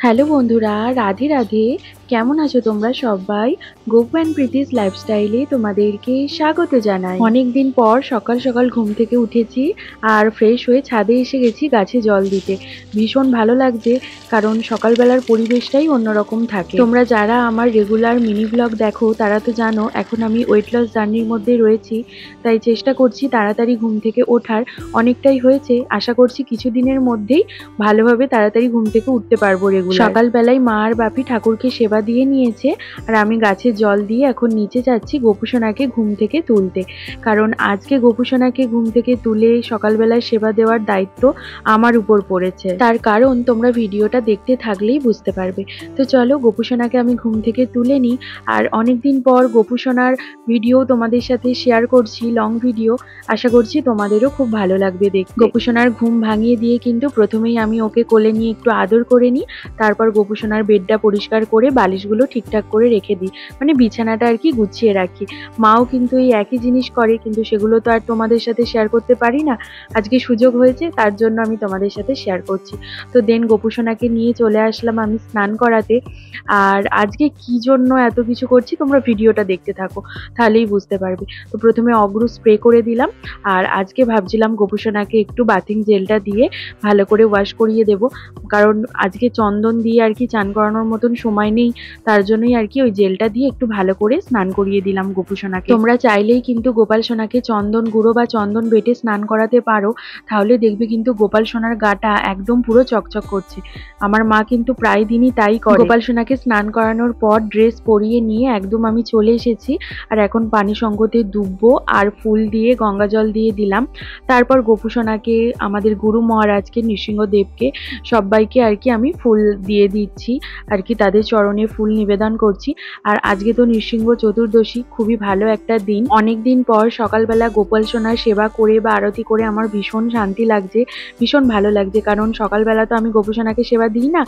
Hello বন্ধুরা, রাধে রাধে। কেমন আছো তোমরা সবাই? গোপু অ্যান্ড প্রীতিস লাইফস্টাইলে তোমাদেরকে স্বাগত জানাই। অনেকদিন পর সকাল সকাল ঘুম থেকে উঠেছি আর ফ্রেশ হয়ে ছাদে এসে গেছি গাছে জল দিতে। ভীষণ ভালো লাগছে, কারণ সকালবেলার পরিবেশটাই অন্যরকম থাকে। তোমরা যারা আমার রেগুলার মিনি ব্লগ দেখো তারা তো জানো এখন আমি ওয়েট লস জার্নির মধ্যে রয়েছি, তাই চেষ্টা করছি তাড়াতাড়ি ঘুম থেকে ওঠার। অনেকটাই হয়েছে, আশা করছি কিছুদিনের মধ্যেই ভালোভাবে তাড়াতাড়ি ঘুম থেকে উঠতে পারবো রেগুলার। সকালবেলায় মা আর বাপি ঠাকুরকে সেবা দিয়ে নিয়েছে আর আমি গাছে জল দিয়ে এখন নিচে যাচ্ছি গোপুসোনাকে ঘুম থেকে তুলতে, কারণ আজকে গোপুসোনাকে ঘুম থেকে তুলে সকালবেলায় সেবা দেওয়ার দায়িত্ব আমার উপর পড়েছে। তার কারণ তোমরা ভিডিওটা দেখতে থাকলেই বুঝতে পারবে। তো চলো গোপুসোনাকে আমি ঘুম থেকে তুলে নিই। আর অনেকদিন পর গোপুসোনার ভিডিও তোমাদের সাথে শেয়ার করছি, লং ভিডিও। আশা করছি তোমাদেরও খুব ভালো লাগবে দেখতে। গোপুসোনার ঘুম ভাঙিয়ে দিয়ে কিন্তু প্রথমেই আমি ওকে কোলে নিয়ে একটু আদর করে নিই, তারপর গোপুসোনার বেডটা পরিষ্কার করে বালিশগুলো ঠিকঠাক করে রেখে দিই, মানে বিছানাটা আর কি গুছিয়ে রাখি। মাও কিন্তু এই একই জিনিস করে, কিন্তু সেগুলো তো আর তোমাদের সাথে শেয়ার করতে পারি না। আজকে সুযোগ হয়েছে, তার জন্য আমি তোমাদের সাথে শেয়ার করছি। তো দেন গোপুসোনাকে নিয়ে চলে আসলাম আমি স্নান করাতে। আর আজকে কি জন্য এত কিছু করছি তোমরা ভিডিওটা দেখতে থাকো, তাহলেই বুঝতে পারবে। তো প্রথমে অগ্রু স্প্রে করে দিলাম, আর আজকে ভাবছিলাম গোপুসোনাকে একটু বাথিং জেলটা দিয়ে ভালো করে ওয়াশ করিয়ে দেব, কারণ আজকে চন্দন দিয়ে আর কি চান করানোর মতন সময় নেই, তার জন্যই আর কি ওই জেলটা দিয়ে একটু ভালো করে স্নান করিয়ে দিলাম গোপুসোনাকে। তোমরা চাইলেই কিন্তু গোপাল সোনাকে চন্দন গুঁড়ো বা চন্দন বেটে স্নান করাতে পারো, তাহলে দেখবে কিন্তু গোপাল সোনার গাটা একদম পুরো চকচক করছে। আমার মা কিন্তু প্রায় দিনই তাই করে। গোপাল সোনাকে স্নান করানোর পর ড্রেস পরিয়ে নিয়ে একদম আমি চলে এসেছি, আর এখন পানি সঙ্গতে ডুববো আর ফুল দিয়ে গঙ্গা জল দিয়ে দিলাম। তারপর গোপুসোনাকে, আমাদের গুরু মহারাজকে, নৃসিংহদেবকে, সবাইকে আর কি আমি ফুল দিয়ে দিচ্ছি আর কি, তাদের চরণে ফুল নিবেদন করছি। আর আজকে তো নৃসিংহ চতুর্দশী, খুবই ভালো একটা দিন। অনেকদিন পর সকালবেলা গোপাল সোনার সেবা করে বা আরতি করে আমার ভীষণ শান্তি লাগছে, ভীষণ ভালো লাগছে। কারণ সকালবেলা তো আমি গোপুসোনাকে সেবা দিই না,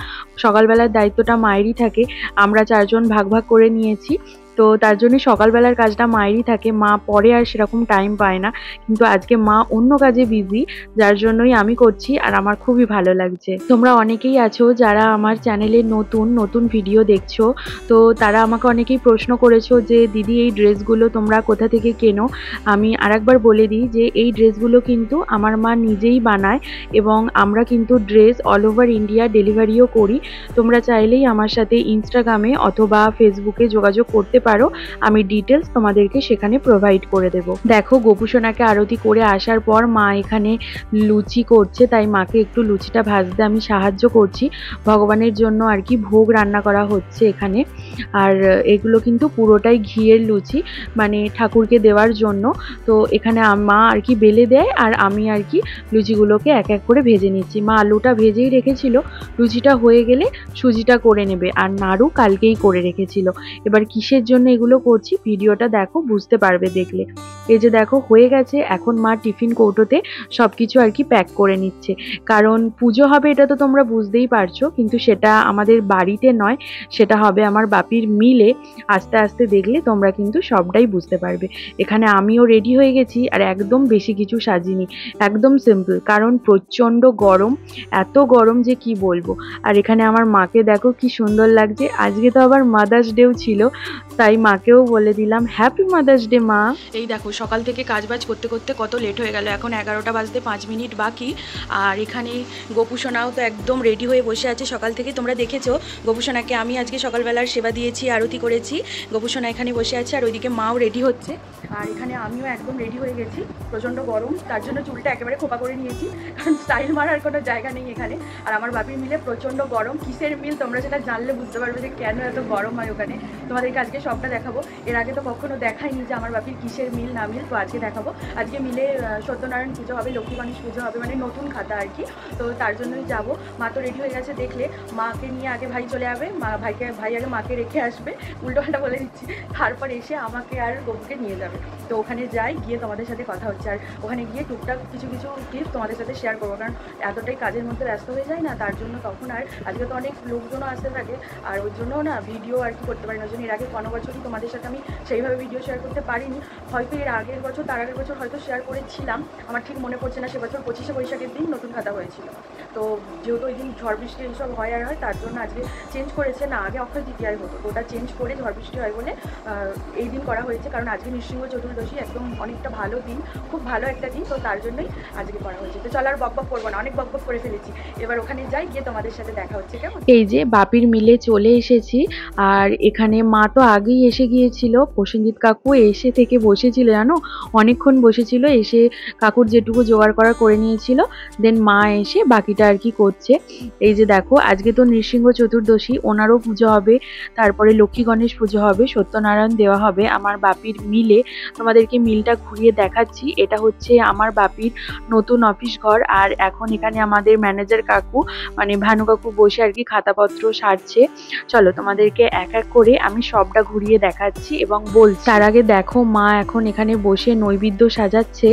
সকালবেলার দায়িত্বটা মায়েরই থাকে। আমরা চারজন ভাগ ভাগ করে নিয়েছি, তো তার জন্য সকালবেলার কাজটা মায়েরই থাকে, মা পরে আর সেরকম টাইম পায় না। কিন্তু আজকে মা অন্য কাজে বিজি, যার জন্যই আমি করছি, আর আমার খুবই ভালো লাগছে। তোমরা অনেকেই আছো যারা আমার চ্যানেলে নতুন নতুন ভিডিও দেখছো, তো তারা আমাকে অনেকেই প্রশ্ন করেছো যে দিদি এই ড্রেসগুলো তোমরা কোথা থেকে কেনো। আমি আরেকবার বলে দিই যে এই ড্রেসগুলো কিন্তু আমার মা নিজেই বানায়, এবং আমরা কিন্তু ড্রেস অল ওভার ইন্ডিয়া ডেলিভারিও করি। তোমরা চাইলেই আমার সাথে ইনস্টাগ্রামে অথবা ফেসবুকে যোগাযোগ করতে পারো, আমি ডিটেলস তোমাদেরকে সেখানে প্রোভাইড করে দেব। দেখো গোপুসোনাকে আরতি করে আসার পর মা এখানে লুচি করছে, তাই মাকে একটু লুচিটা ভাজতে আমি সাহায্য করছি। ভগবানের জন্য আর কি ভোগ রান্না করা হচ্ছে এখানে, আর এগুলো কিন্তু পুরোটাই ঘিয়ের লুচি, মানে ঠাকুরকে দেওয়ার জন্য। তো এখানে মা আর কি বেলে দেয়, আর আমি আর কি লুচিগুলোকে এক এক করে ভেজে নিচ্ছি। মা আলুটা ভেজেই রেখেছিল, লুচিটা হয়ে গেলে সুজিটা করে নেবে, আর নাড়ু কালকেই করে রেখেছিল। এবার কিসের জন্য এগুলো করছি ভিডিওটা দেখো, বুঝতে পারবে দেখলে। এই যে দেখো হয়ে গেছে, এখন মা টিফিন কৌটোতে সবকিছু আর কি প্যাক করে নিচ্ছে, কারণ পুজো হবে এটা তো তোমরা বুঝতেই পারছো, কিন্তু সেটা আমাদের বাড়িতে নয়, সেটা হবে আমার বাপির মিলে। আস্তে আস্তে দেখলে তোমরা কিন্তু সবটাই বুঝতে পারবে। এখানে আমিও রেডি হয়ে গেছি, আর একদম বেশি কিছু সাজিনি, একদম সিম্পল, কারণ প্রচণ্ড গরম, এত গরম যে কি বলবো। আর এখানে আমার মাকে দেখো কি সুন্দর লাগছে, আজকে তো আবার মাদার্স ডেও ছিল, তাই মাকেও বলে দিলাম হ্যাপি মাদার্স ডে মা। এই দেখো সকাল থেকে কাজবাজ করতে করতে কত লেট হয়ে গেল, এখন 11টা বাজতে 5 মিনিট বাকি। আর এখানে গোপুসোনাও তো একদম রেডি হয়ে বসে আছে সকাল থেকে, তোমরা দেখেছো গোপুসোনাকে আমি আজকে সকালবেলার সেবা দিয়েছি, আরতি করেছি। গোপুসোনা এখানে বসে আছে, আর ওইদিকে মাও রেডি হচ্ছে, আর এখানে আমিও একদম রেডি হয়ে গেছি। প্রচণ্ড গরম, তার জন্য চুলটা একেবারে খোপা করে নিয়েছি, কারণ স্টাইল মারার কোনো জায়গা নেই এখানে। আর আমার বাপির মিলে প্রচণ্ড গরম, কিসের মিল তোমরা সেটা জানলে বুঝতে পারবে যে কেন এত গরম হয় ওখানে। তোমাদেরকে আজকে সবটা দেখাবো, এর আগে তো কখনো দেখাইনি যে আমার বাপির কিসের মিল না মিল, তো আজকে দেখাবো। আজকে মিলে সত্যনারায়ণ পুজো হবে, লক্ষ্মী গণেশ পুজো হবে, মানে নতুন খাতা আর কি, তো তার জন্যই যাব। মা তো রেডি হয়ে গেছে, দেখলে মাকে নিয়ে আগে ভাই চলে যাবে, ভাই আগে মাকে রেখে আসবে, উল্টোপাল্টা বলে দিচ্ছি, তারপর এসে আমাকে আর গপুকে নিয়ে যাবে। তো ওখানে যাই, গিয়ে তোমাদের সাথে কথা হচ্ছে, আর ওখানে গিয়ে টুকটাক কিছু কিছু টিপস তোমাদের সাথে শেয়ার করবো, কারণ এতটাই কাজের মধ্যে ব্যস্ত হয়ে যায় না, তার জন্য তখন আর আজকে তো অনেক লোকজনও আসতে থাকে, আর ওই জন্য না ভিডিও আর কি করতে পারি না। ওই জন্য এর আগে কনক বছরই তোমাদের সাথে আমি সেইভাবে ভিডিও শেয়ার করতে পারিনি। হয়তো এর আগের বছর, তার আগের বছর হয়তো শেয়ার করেছিলাম, আমার ঠিক মনে পড়ছে না। সে বছর 25শে বৈশাখের দিন নতুন খাতা হয়েছিল। তো যেহেতু ওই দিন ঝড় বৃষ্টি এইসব হয় আর হয়, তার জন্য আজকে চেঞ্জ করেছে। না, আগে অক্ষয় তৃতীয়ায় হতো, তো ওটা চেঞ্জ করে ঝড় বৃষ্টি হয় বলে এই দিন করা হয়েছে। কারণ আজকে নৃসিংহ চতুর্দশী, একদম অনেকটা ভালো দিন, খুব ভালো একটা দিন, তো তার জন্যই আজকে করা হয়েছে। তো চল আর বকবক করবো না, অনেক বকবক করে ফেলেছি, এবার ওখানে যাই, গিয়ে তোমাদের সাথে দেখা হচ্ছে। কেমন? এই যে বাপির মিলে চলে এসেছি, আর এখানে মা তো আগেই এসে গিয়েছিল। প্রসেনজিৎ কাকু এসে থেকে বসেছিল, জানো, অনেকক্ষণ বসেছিল, এসে কাকুর যেটুকু জোগাড় করা করে নিয়েছিল, দেন মা এসে বাকিটা আর কি করছে। এই যে দেখো, আজকে তো নৃসিংহ চতুর্দশী, ওনারও পুজো হবে, তারপরে লক্ষ্মী গণেশ পুজো হবে, সত্যনারায়ণ দেওয়া হবে আমার বাপির মিলে। তোমাদেরকে মিলটা ঘুরিয়ে দেখাচ্ছি। এটা হচ্ছে আমার বাপির নতুন অফিস ঘর, আর এখন এখানে আমাদের ম্যানেজার কাকু মানে ভানু কাকু বসে আর কি খাতাপত্র সারছে। চলো তোমাদেরকে এক এক করে আমি সবটা ঘুরিয়ে দেখাচ্ছি এবং বলছি। তার আগে দেখো, মা এখন এখানে বসে নৈবেদ্য সাজাচ্ছে,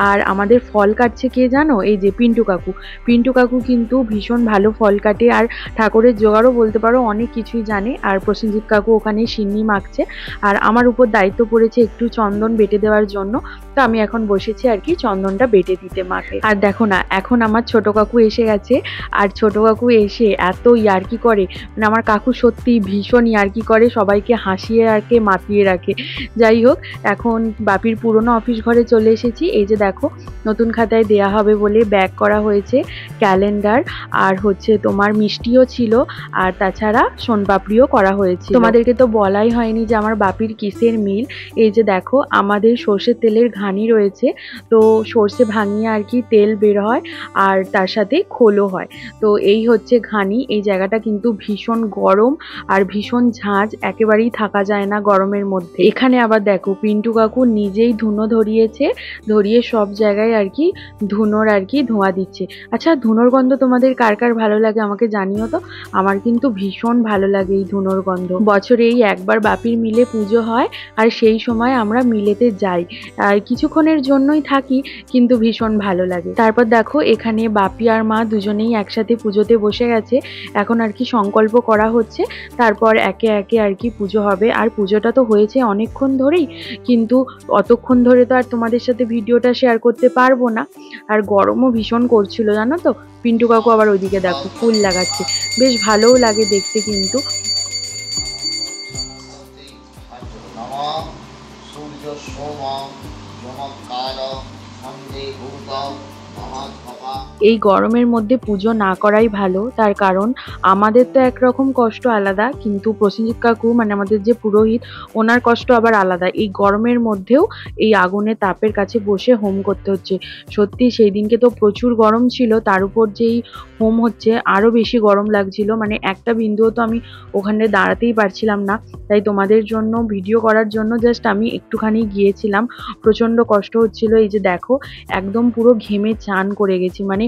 আর আমাদের ফল কাটছে কে জানো? এই যে পিন্টু কাকু। পিন্টু কাকু কিন্তু ভীষণ ভালো ফল কাটে, আর ঠাকুরের জোগাড়ও বলতে পারো অনেক কিছুই জানে। আর প্রসেনজিৎ কাকু ওখানে সিন্নি মাখছে, আর আমার উপর দায়িত্ব পড়েছে একটু চন্দন বেটে দেওয়ার জন্য। তো আমি এখন বসেছি আর কি চন্দনটা বেটে দিতে মাকে। আর দেখো না, এখন আমার ছোট কাকু এসে গেছে, আর ছোট কাকু এসে এত ইয়ার্কি করে, মানে আমার কাকু সত্যি ভীষণ ইয়ার্কি করে, সবাইকে হাসিয়ে আর কে মাতিয়ে রাখে। যাই হোক, এখন বাপির পুরনো অফিস ঘরে চলে এসেছি। এই যে দেখো, নতুন খাতায় দেয়া হবে বলে ব্যাগ করা হয়েছে, ক্যালেন্ডার, আর হচ্ছে তোমার মিষ্টিও ছিল, আর তাছাড়া সোনপাপড়িও করা হয়েছে। তোমাদেরকে তো বলাই হয়নি যে আমার বাপির কিসের মিল। এই যে দেখো, আমাদের সর্ষের তেলের ঘানি রয়েছে, তো সর্ষে ভাঙিয়ে আর কি তেল বের হয়, আর তার সাথে খোলও হয়। তো এই হচ্ছে ঘানি। এই জায়গাটা কিন্তু ভীষণ গরম আর ভীষণ ঝাঁঝ, একেবারেই থাকা যায় না গরমের মধ্যে। এখানে আবার দেখো, পিন্টু কাকু নিজেই ধুনো ধরিয়েছে, ধরিয়ে সব জায়গায় আর কি ধুনোর আর কি ধোঁয়া দিচ্ছে। আচ্ছা, ধুনোর গন্ধ তোমাদের কার কার ভালো লাগে আমাকে জানিও তো। আমার কিন্তু ভীষণ ভালো লাগে এই ধুনোর গন্ধ। বছরে এই একবার বাপির মিলে পুজো হয়, আর সেই সময় আমরা মিলেতে যাই, আর কিছুক্ষণের জন্যই থাকি, কিন্তু ভীষণ ভালো লাগে। তারপর দেখো, এখানে বাপি আর মা দুজনেই একসাথে পুজোতে বসে গেছে। এখন আর কি সংকল্প করা হচ্ছে, তারপর একে একে আর কি পুজো হবে। আর পুজোটা তো হয়েছে অনেকক্ষণ ধরেই, কিন্তু অতক্ষণ ধরে তো আর তোমাদের সাথে ভিডিওটা শেয়ার করতে পারবো না, আর গরমও ভীষণ করছিল, জানো তো। পিন্টু কাকু আবার ওইদিকে দেখো ফুল লাগাচ্ছে, বেশ ভালোও লাগে দেখতে কিন্তু। এই গরমের মধ্যে পুজো না করাই ভালো, তার কারণ আমাদের তো একরকম কষ্ট আলাদা, কিন্তু প্রসেনজিৎ কাকু মানে আমাদের যে পুরোহিত, ওনার কষ্ট আবার আলাদা। এই গরমের মধ্যেও এই আগুনের তাপের কাছে বসে হোম করতে হচ্ছে। সত্যি সেই দিনকে তো প্রচুর গরম ছিল, তার উপর যেই হোম হচ্ছে আরো বেশি গরম লাগছিল, মানে একটা বিন্দুও তো আমি ওখানে দাঁড়াতেই পারছিলাম না। তাই তোমাদের জন্য ভিডিও করার জন্য জাস্ট আমি একটুখানি গিয়েছিলাম, প্রচন্ড কষ্ট হচ্ছিল। এই যে দেখো, একদম পুরো ঘেমে চান করে গেছি, মানে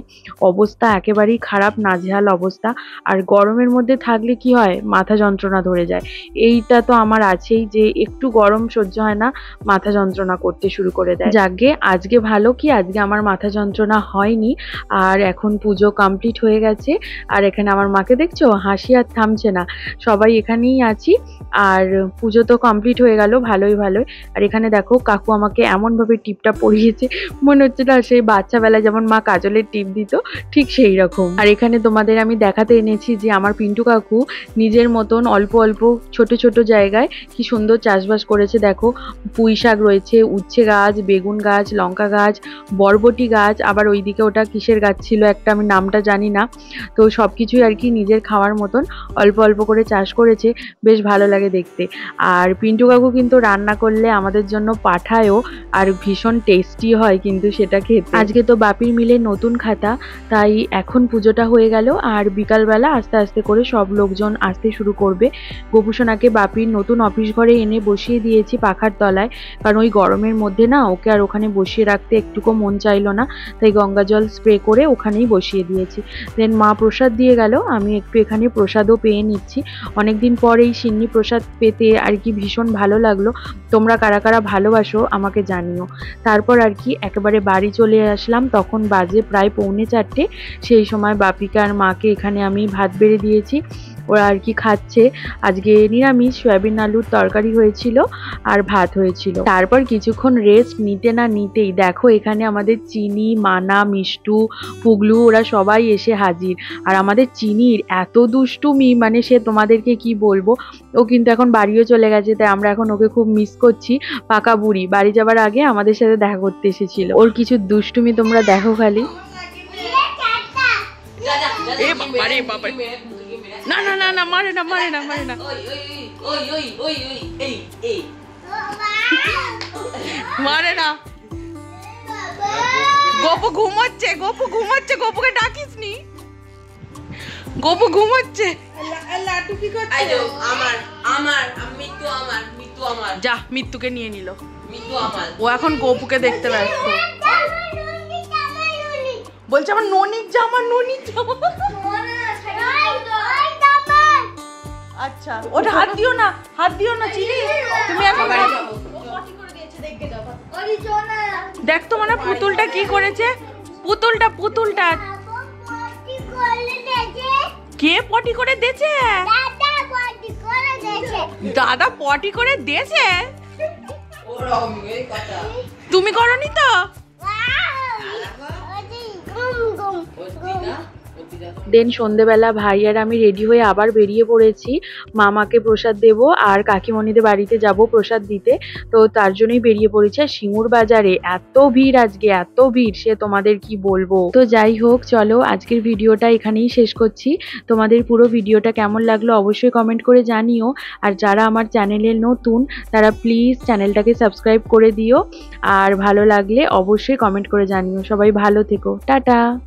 অবস্থা একেবারেই খারাপ, নাজেহাল অবস্থা। আর গরমের মধ্যে থাকলে কি হয়, মাথা যন্ত্রণা ধরে যায়। এইটা তো আমার আছেই, যে একটু গরম সহ্য হয় না, মাথা যন্ত্রণা করতে শুরু করে দেয়। যাকে আজকে ভালো কি, আজকে আমার মাথা যন্ত্রণা হয়নি। আর এখন পুজো কমপ্লিট হয়ে গেছে, আর এখানে আমার মাকে দেখছো, হাসি আর থামছে না। সবাই এখানেই আছি, আর পুজো তো কমপ্লিট হয়ে গেল ভালোই ভালোই। আর এখানে দেখো, কাকু আমাকে এমন ভাবে টিপটা পরিয়েছে, মনে হচ্ছে না সেই বাচ্চাবেলায় যেমন মা কাজলের টিপ দিত, ঠিক সেই রকম। আর এখানে তোমাদের আমি দেখাতে এনেছি যে আমার পিন্টু কাকু নিজের মতন অল্প অল্প ছোট ছোট জায়গায় কি সুন্দর চাষবাস করেছে। দেখো, পুঁই শাক রয়েছে, উচ্ছে গাছ, বেগুন গাছ, লঙ্কা গাছ, বরবটি গাছ, আবার ওইদিকে ওটা কিসের গাছ ছিল একটা, আমি নামটা জানি না। তো সবকিছুই আর কি নিজের খাওয়ার মতন অল্প অল্প করে চাষ করেছে, বেশ ভালো লাগে দেখতে। আর পিন্টু কাকু কিন্তু রান্না করলে আমাদের জন্য পাঠায়ও, আর ভীষণ টেস্টি হয় কিন্তু সেটা খেতে। আজকে তো বাপির মিলে নতুন খাতা, তাই এখন পুজোটা হয়ে গেল, আর বিকালবেলা আস্তে আস্তে করে সব লোকজন আসতে শুরু করবে। গোপুসোনাকে বাপির নতুন অফিস ঘরে এনে বসিয়ে দিয়েছি পাখার তলায়, কারণ ওই গরমের মধ্যে না ওকে আর ওখানে বসিয়ে রাখতে একটুকু মন চাইলো না, তাই গঙ্গা জল স্প্রে করে ওখানেই বসিয়ে দিয়েছি। দেন মা প্রসাদ দিয়ে গেল, আমি একটু এখানে প্রসাদও পেয়ে নিচ্ছি। অনেকদিন পর এই সিন্নি প্রসাদ পেতে আর কি ভীষণ ভালো লাগলো। তোমরা কারা কারা ভালোবাসো আমাকে জানিও। তারপর আর কি একেবারে বাড়ি চলে আসলাম, তখন বাজে প্রায় 3:45। সেই সময় বাপিকা আর মাকে এখানে আমি ভাত বেড়ে দিয়েছি। ওরা আর কি খাচ্ছে। আজকে নিরামিষ সয়াবিন আলুর তরকারি হয়েছিল আর ভাত হয়েছিল। তারপর কিছুক্ষণ রেস্ট নিতে না নিতেই দেখো এখানে আমাদের চিনি, মানা, মিষ্টু, পুগলু ওরা সবাই এসে হাজির। আর আমাদের চিনির এত দুষ্টুমি, মানে সে তোমাদেরকে কি বলবো। ও কিন্তু এখন বাড়িও চলে গেছে, তাই আমরা এখন ওকে খুব মিস করছি। পাকা বুড়ি বাড়ি যাবার আগে আমাদের সাথে দেখা করতে এসেছিল। ওর কিছু দুষ্টুমি তোমরা দেখো খালি। না না না না, মারে না মারে না মারে না। মারে না। গোপু ঘুমোচ্ছে, গোপু ঘুমোচ্ছে, গোপুকে ডাকিস নি। গোপু ঘুমোচ্ছে। লাটু কি করছে? আমার আমার মৃত্যু, আমার মৃত্যু, আমার যা মৃত্যুকে নিয়ে নিল। মৃত্যু আমার, ও এখন গোপুকে দেখতে ব্যস্ত। বলছে আমার ননির জামা, ননির জামা। আচ্ছা ওটা হাত দিও না, হাত দিও না চিনি। তুমি এখন দেখ তো মানে পুতুলটা কি করেছে। পুতুলটা পুতুলটা কে পটি করে দিয়েছে? দাদা পটি করে দিয়েছে। তুমি করনি তো? দেন সন্ধেবেলা ভাই আর আমি রেডি হয়ে আবার বেরিয়ে পড়েছি। মামাকে প্রসাদ দেব আর কাকিমণিদের বাড়িতে যাব প্রসাদ দিতে। তো তার জন্যই বেরিয়ে পড়েছি। আর সিঙ্গুর বাজারে এত ভিড়, আজকে এত ভিড় সে তোমাদের কি বলবো। তো যাই হোক, চলো আজকের ভিডিওটা এখানেই শেষ করছি। তোমাদের পুরো ভিডিওটা কেমন লাগলো অবশ্যই কমেন্ট করে জানিও। আর যারা আমার চ্যানেলে নতুন তারা প্লিজ চ্যানেলটাকে সাবস্ক্রাইব করে দিও। আর ভালো লাগলে অবশ্যই কমেন্ট করে জানিও। সবাই ভালো থেকো, টাটা।